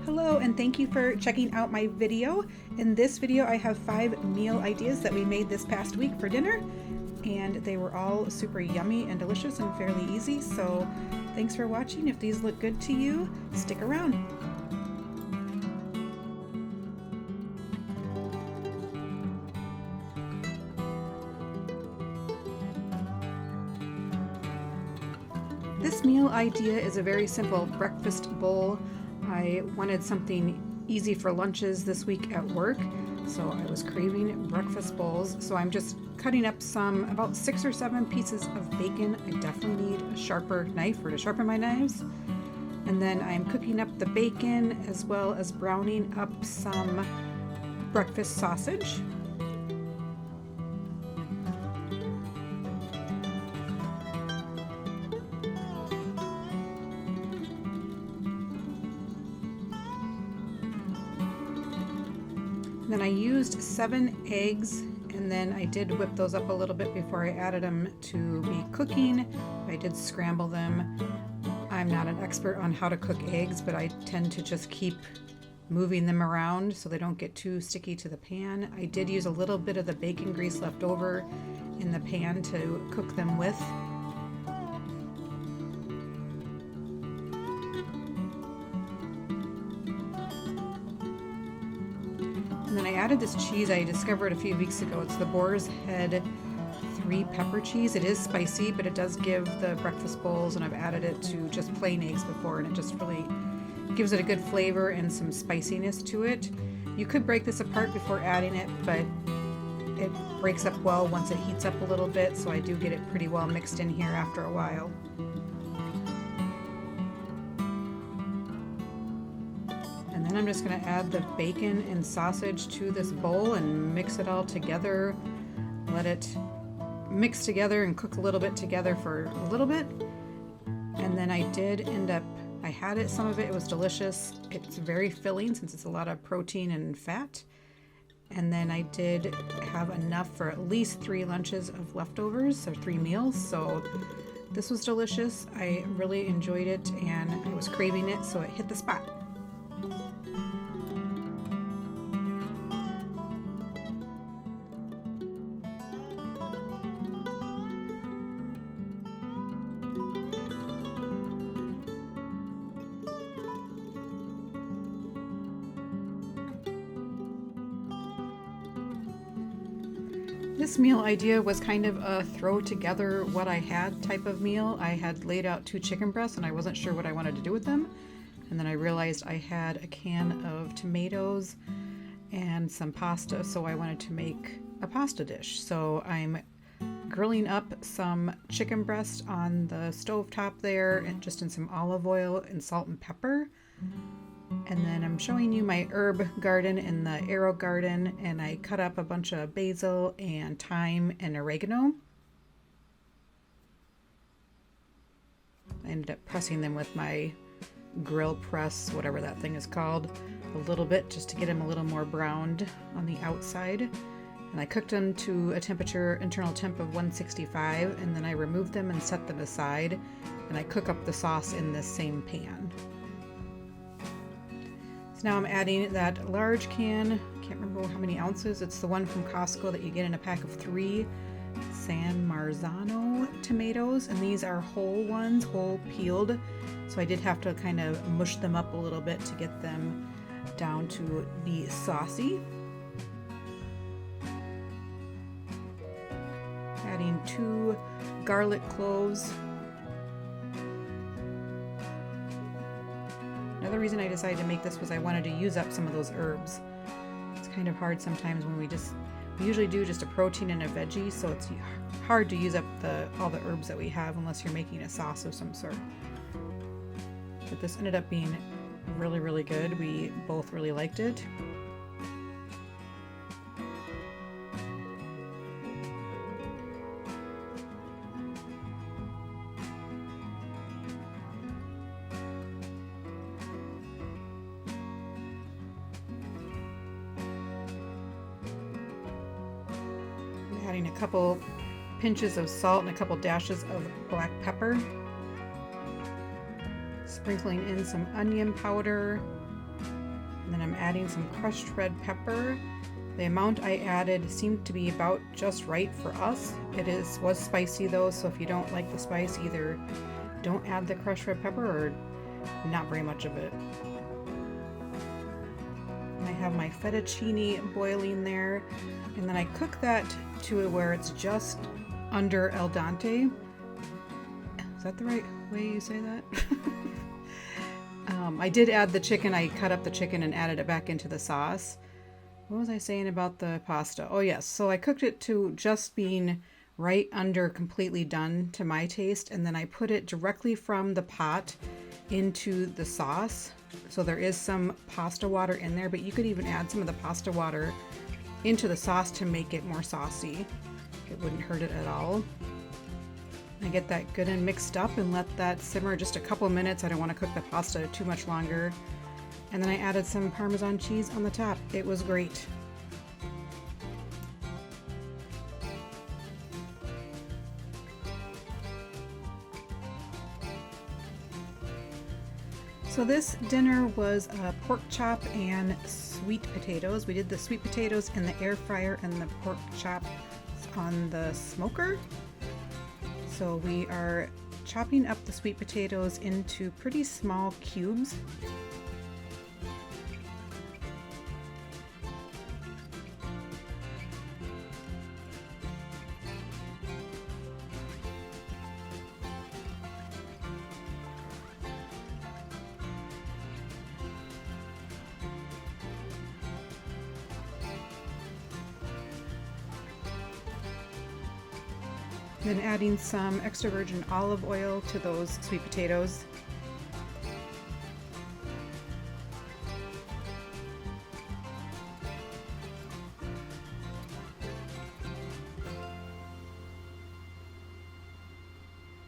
Hello, and thank you for checking out my video. In this video I have 5 meal ideas that we made this past week for dinner, and they were all super yummy and delicious and fairly easy, so thanks for watching. If these look good to you, stick around. This meal idea is a very simple breakfast bowl. I wanted something easy for lunches this week at work, so I was craving breakfast bowls. So I'm just cutting up about 6 or 7 pieces of bacon. I definitely need a sharper knife or to sharpen my knives. And then I'm cooking up the bacon as well as browning up some breakfast sausage. Then I used 7 eggs, and then I did whip those up a little bit before I added them to be cooking. I did scramble them. I'm not an expert on how to cook eggs, but I tend to just keep moving them around so they don't get too sticky to the pan. I did use a little bit of the bacon grease left over in the pan to cook them with. And then I added this cheese I discovered a few weeks ago. It's the Boar's Head 3 pepper cheese. It is spicy, but it does give the breakfast bowls, and I've added it to just plain eggs before, and it just really gives it a good flavor and some spiciness to it. You could break this apart before adding it, but it breaks up well once it heats up a little bit, so I do get it pretty well mixed in here after a while. And then I'm just going to add the bacon and sausage to this bowl and mix it all together. Let it mix together and cook a little bit together for a little bit. And then I had it, some of it was delicious. It's very filling since it's a lot of protein and fat. And then I did have enough for at least 3 lunches of leftovers, or 3 meals. So this was delicious. I really enjoyed it, and I was craving it, so it hit the spot. This meal idea was kind of a throw together what I had type of meal. I had laid out 2 chicken breasts and I wasn't sure what I wanted to do with them. And then I realized I had a can of tomatoes and some pasta, so I wanted to make a pasta dish. So I'm grilling up some chicken breast on the stove top there, and just in some olive oil and salt and pepper. And then I'm showing you my herb garden in the Arrow garden, and I cut up a bunch of basil and thyme and oregano. I ended up pressing them with my grill press, whatever that thing is called, a little bit just to get them a little more browned on the outside. And I cooked them to a internal temp of 165, and then I removed them and set them aside, and I cook up the sauce in this same pan. So now I'm adding that large can, I can't remember how many ounces, it's the one from Costco that you get in a pack of 3 San Marzano tomatoes, and these are whole ones, whole peeled, so I did have to kind of mush them up a little bit to get them down to be saucy. Adding 2 garlic cloves. Another reason I decided to make this was I wanted to use up some of those herbs. It's kind of hard sometimes when we usually do just a protein and a veggie, so it's hard to use up all the herbs that we have unless you're making a sauce of some sort. But this ended up being really, really good. We both really liked it. Adding a couple pinches of salt and a couple dashes of black pepper. Sprinkling in some onion powder And then I'm adding some crushed red pepper. The amount I added seemed to be about just right for us. Was spicy though, so if you don't like the spice, either don't add the crushed red pepper or not very much of it. And I have my fettuccine boiling there, and then I cook that to where it's just under al dente. Is that the right way you say that? I did add the chicken. I cut up the chicken and added it back into the sauce. What was I saying about the pasta? Oh yes, so I cooked it to just being right under completely done to my taste, and then I put it directly from the pot into the sauce. So there is some pasta water in there, but you could even add some of the pasta water into the sauce to make it more saucy. It wouldn't hurt it at all. I get that good and mixed up and let that simmer just a couple minutes. I don't want to cook the pasta too much longer. And then I added some Parmesan cheese on the top. It was great. So this dinner was pork chop and sweet potatoes. We did the sweet potatoes in the air fryer and the pork chop on the smoker. So we are chopping up the sweet potatoes into pretty small cubes. Then adding some extra virgin olive oil to those sweet potatoes.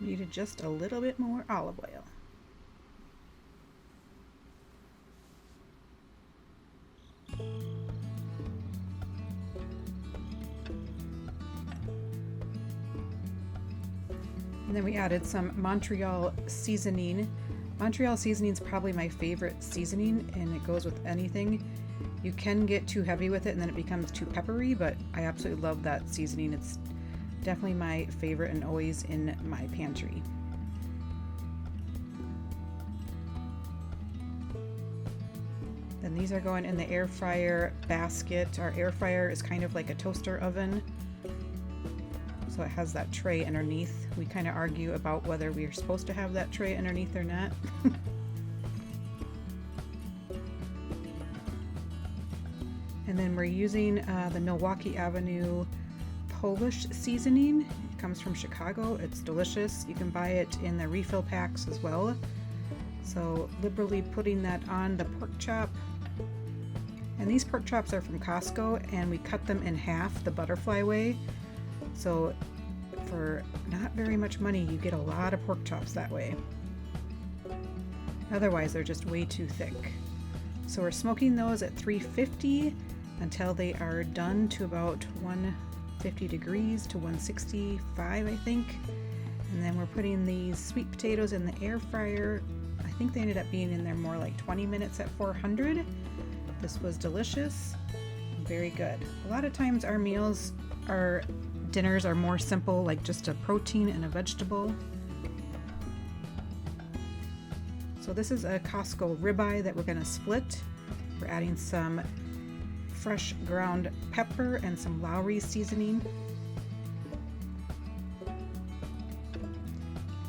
Needed just a little bit more olive oil. And then we added some Montreal seasoning. Montreal seasoning is probably my favorite seasoning, and it goes with anything. You can get too heavy with it and then it becomes too peppery, but I absolutely love that seasoning. It's definitely my favorite and always in my pantry. Then these are going in the air fryer basket. Our air fryer is kind of like a toaster oven. So it has that tray underneath. We kind of argue about whether we are supposed to have that tray underneath or not. And then we're using the Milwaukee Avenue Polish seasoning. It comes from Chicago. It's delicious. You can buy it in the refill packs as well. So liberally putting that on the pork chop. And these pork chops are from Costco, and we cut them in half the butterfly way. So for not very much money, you get a lot of pork chops that way. Otherwise, they're just way too thick. So we're smoking those at 350 until they are done to about 150 degrees to 165, I think. And then we're putting these sweet potatoes in the air fryer. I think they ended up being in there more like 20 minutes at 400. This was delicious, very good. A lot of times our dinners are more simple, like just a protein and a vegetable. So this is a Costco ribeye that we're going to split. We're adding some fresh ground pepper and some Lowry seasoning.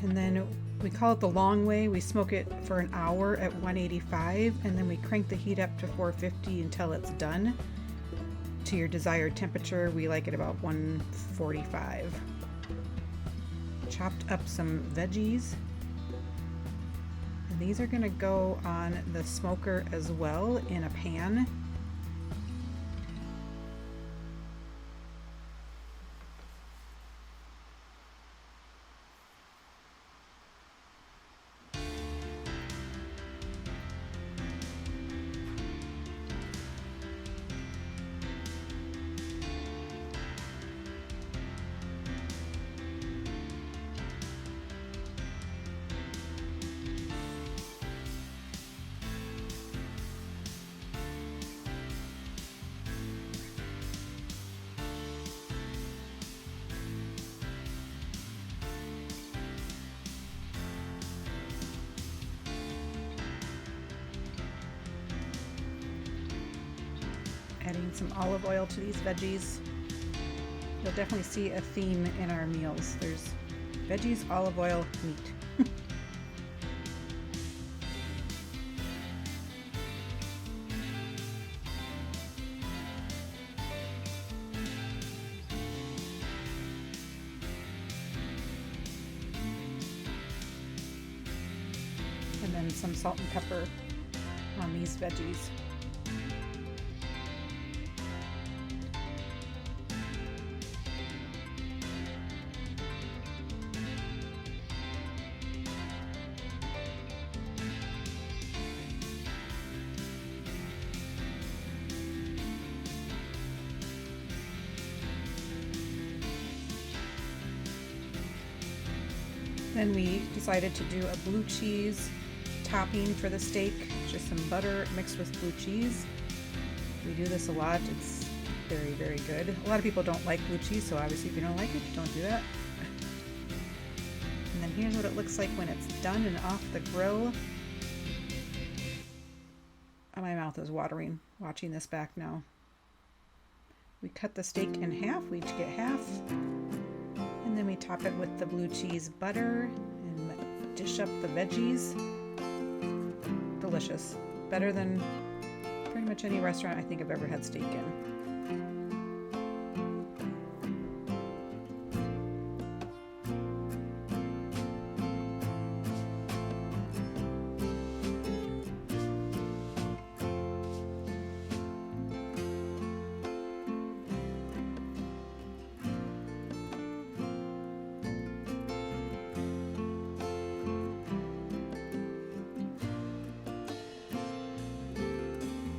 And then we call it the long way. We smoke it for an hour at 185, and then we crank the heat up to 450 until it's done to your desired temperature. We like it about 145. Chopped up some veggies. And these are going to go on the smoker as well in a pan. Adding some olive oil to these veggies. You'll definitely see a theme in our meals. There's veggies, olive oil, meat. And then some salt and pepper on these veggies. Then we decided to do a blue cheese topping for the steak, just some butter mixed with blue cheese. We do this a lot. It's very, very good. A lot of people don't like blue cheese, so obviously if you don't like it, don't do that. And then here's what it looks like when it's done and off the grill. Oh, my mouth is watering watching this back now. We cut the steak in half. We each get half. And then we top it with the blue cheese butter and dish up the veggies. Delicious. Better than pretty much any restaurant I think I've ever had steak in.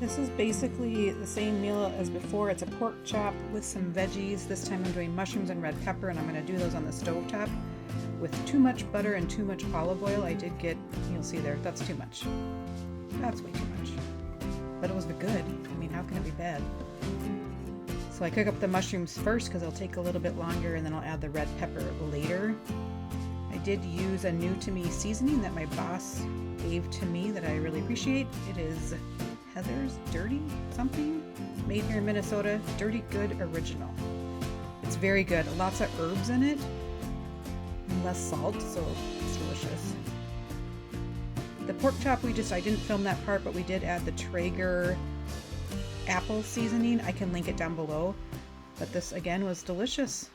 This is basically the same meal as before. It's a pork chop with some veggies. This time I'm doing mushrooms and red pepper, and I'm going to do those on the stovetop with too much butter and too much olive oil. I did get, you'll see there, that's too much. That's way too much. But it was good. I mean, how can it be bad? So I cook up the mushrooms first because they'll take a little bit longer, and then I'll add the red pepper later. I did use a new to me seasoning that my boss gave to me that I really appreciate. It is Heather's Dirty something, made here in Minnesota. Dirty Good Original. It's very good. Lots of herbs in it and less salt, so it's delicious. The pork chop, I didn't film that part, but we did add the Traeger Apple seasoning. I can link it down below. But this again was delicious.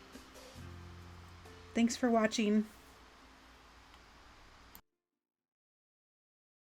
Thanks for watching.